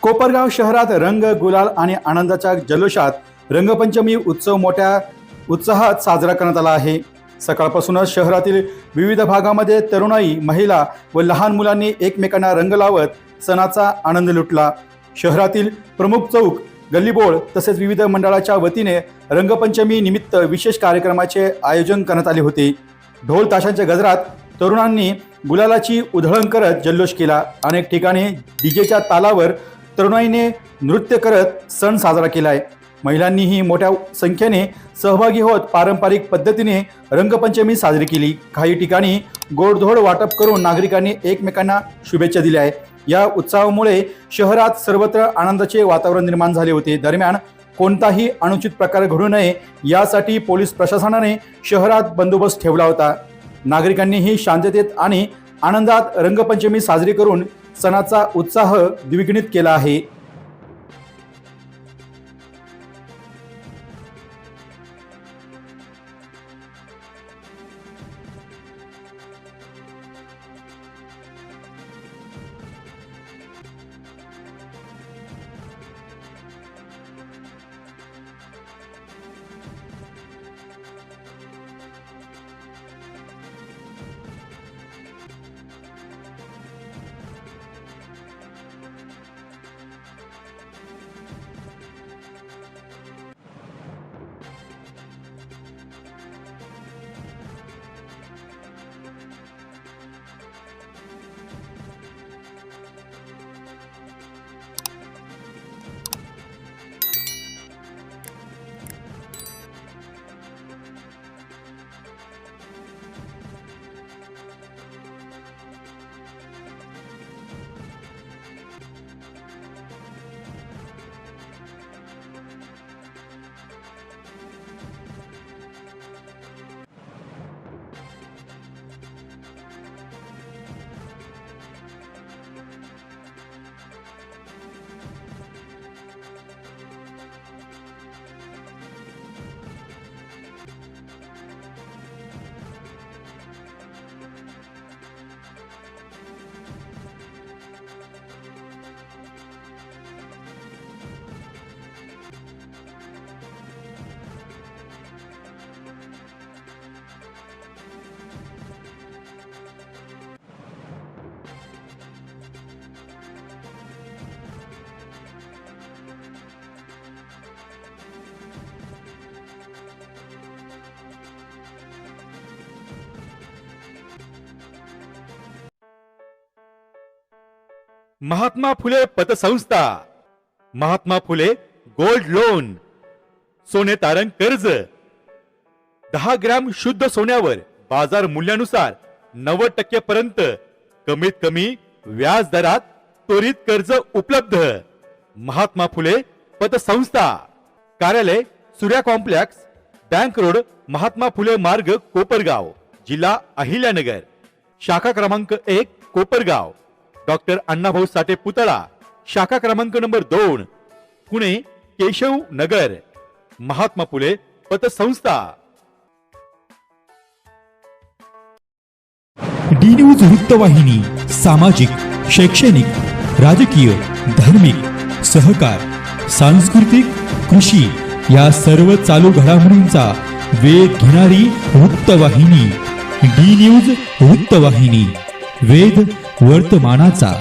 कोपरगाव शहरात रंग, गुलाल आणि आनंदाच्या जल्लोषात रंगपंचमी उत्सव मोठ्या उत्साहात साजरा करण्यात आला आहे। सकाळपासूनच शहरातील विविध भागामध्ये तरुणाई, महिला व लहान मुलांनी एकमेकांना रंग लावत सणाचा आनंद लुटला। शहरातील प्रमुख चौक, गल्लीबोळ तसेच विविध मंडळाच्या वतीने रंगपंचमी निमित्त विशेष कार्यक्रमाचे आयोजन करण्यात आले होते। ढोल ताशांच्या गजरात तरुणांनी गुलालाची उधळण करत जल्लोष केला। अनेक ठिकाणी डीजेच्या तालावर तरुणाईने नृत्य करत सण साजरा केलाय। महिलांनीही मोठ्या संख्येने सहभागी होत पारंपरिक पद्धतीने रंगपंचमी साजरी केली। काही ठिकाणी गोडधोड वाटप करून नागरिकांनी एकमेकांना शुभेच्छा दिल्या आहेत। या उत्सवामुळे शहरात सर्वत्र आनंदाचे वातावरण निर्माण झाले होते। दरम्यान कोणताही अनुचित प्रकार घडू नये यासाठी पोलीस प्रशासनाने शहरात बंदोबस्त ठेवला होता। नागरिकांनीही शांततेत आणि आनंदात रंगपंचमी साजरी करून सणाचा उत्साह द्विगुणित केला आहे। महात्मा फुले पतसंस्था, महात्मा फुले गोल्ड लोन, सोने तारण कर्ज, 10 ग्रॅम शुद्ध सोन्यावर बाजार मूल्यानुसार 90% पर्यंत कमीत कमी व्याज दरात त्वरित कर्ज उपलब्ध। महात्मा फुले पतसंस्था, कार्यालय Surya complex, bank road, Mahatma Phule मार्ग, कोपरगाव, जिल्हा अहिल्यानगर। शाखा क्रमांक 1 कोपरगाव, डॉक्टर अण्णाभाऊ साठे पुतळा, शाखा क्रमांक नंबर 2 पुणे केशव नगर। महात्मा फुले पतसंस्था। डी न्यूज वृत्तवाहिनी सामाजिक, शैक्षणिक, राजकीय, धार्मिक, सहकार, सांस्कृतिक, कृषी या सर्व चालू घडामोडींचा वेध घेणारी वृत्तवाहिनी। डी न्यूज वृत्तवाहिनी, वेध वर्तमानाचा।